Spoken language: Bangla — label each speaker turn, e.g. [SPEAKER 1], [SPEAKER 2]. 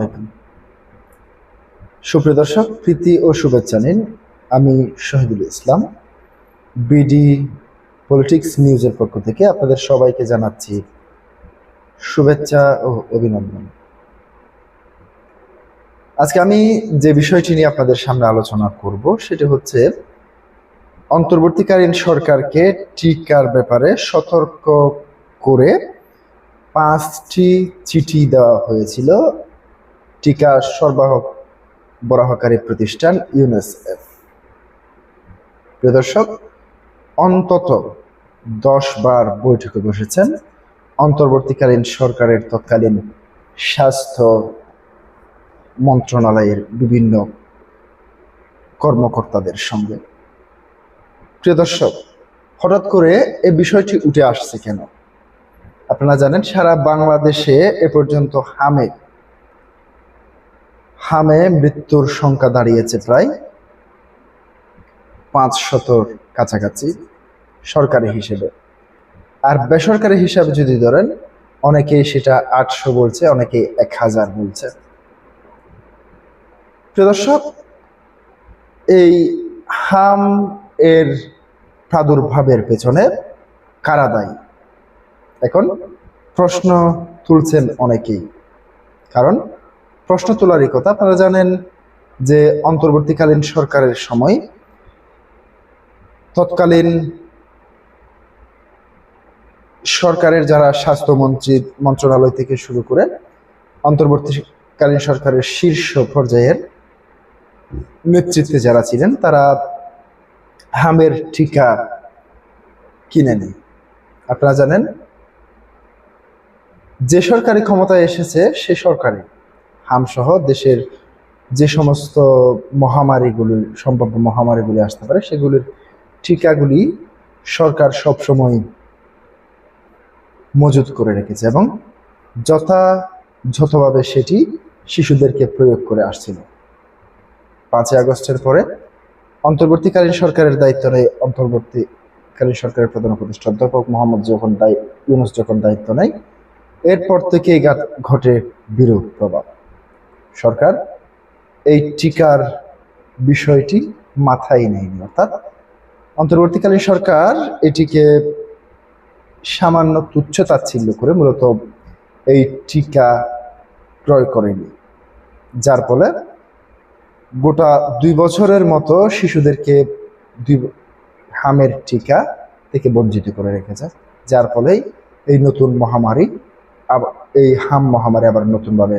[SPEAKER 1] আলাইকুম। সুপ্রিয় দর্শক, প্রীতি ও শুভেচ্ছা নিন। আমি শহীদুল ইসলাম, বিডি পলিটিক্স নিউজের পক্ষ থেকে আপনাদের সবাইকে জানাচ্ছি শুভেচ্ছা ও অভিনন্দন। আজকে আমি যে বিষয়টি নিয়ে আপনাদের সামনে আলোচনা করব সেটি হচ্ছে অন্তর্বর্তীকালীন সরকারকে টিকার ব্যাপারে সতর্ক করে 5টি চিঠি দেওয়া হয়েছিল টিকা সরবরাহকারী প্রতিষ্ঠান ইউনিসেফ। প্রিয় দর্শক, অন্তত 10 বার বৈঠকে বসেছেন অন্তর্বর্তীকালীন সরকারের তৎকালীন স্বাস্থ্য মন্ত্রণালয়ের বিভিন্ন কর্মকর্তাদের সঙ্গে। প্রিয় দর্শক, হঠাৎ করে এই বিষয়টি উঠে আসছে কেন? আপনারা জানেন, সারা বাংলাদেশে এ পর্যন্ত হামে মৃত্যুর সংখ্যা দাঁড়িয়েছে প্রায় 500-র কাছাকাছি সরকারি হিসেবে। আর বেসরকারি হিসাবে যদি ধরেন, অনেকেই সেটা 800 বলছে, অনেকেই 1000 বলছে। প্রিয় দর্শক, এই হাম এর প্রাদুর্ভাবের পেছনে কারা দায়ী? এখন প্রশ্ন তুলছেন অনেকেই। কারণ প্রশ্ন তোলারই কথা। আপনারা জানেন যে অন্তর্বর্তীকালীন সরকারের সময় তৎকালীন সরকারের যারা স্বাস্থ্যমন্ত্রী মন্ত্রণালয় থেকে শুরু করে অন্তর্বর্তীকালীন সরকারের শীর্ষ পর্যায়ের নেতৃত্বে যারা ছিলেন, তারা হামের টিকা কিনে নেয়। আপনারা জানেন, যে সরকারি ক্ষমতায় এসেছে সে সরকারে হামসহ দেশের যে সমস্ত সম্ভাব্য মহামারীগুলি আসতে পারে সেগুলির টিকাগুলি সরকার সবসময় মজুত করে রেখেছে এবং যথাযথভাবে সেটি শিশুদেরকে প্রয়োগ করে আসছিল। 5ই আগস্টের পরে অন্তর্বর্তীকালীন সরকারের দায়িত্ব নেয় অন্তর্বর্তীকালীন সরকারের প্রধান উপদেষ্টা অধ্যাপক মোহাম্মদ ইউনূস যখন দায়িত্ব নেয়, এরপর থেকেই ঘটে বিরূপ প্রভাব। সরকার এই টিকার বিষয়টি মাথায় নেয়নি, অর্থাৎ অন্তর্বর্তীকালীন সরকার এটিকে সামান্য তুচ্ছ তাচ্ছিল্য করে মূলত এই টিকা ক্রয় করেনি, যার ফলে গোটা 2 বছরের মতো শিশুদেরকে হামের টিকা থেকে বঞ্চিত করে রেখেছে। যার ফলেই এই নতুন মহামারী, এই হাম মহামারী আবার নতুনভাবে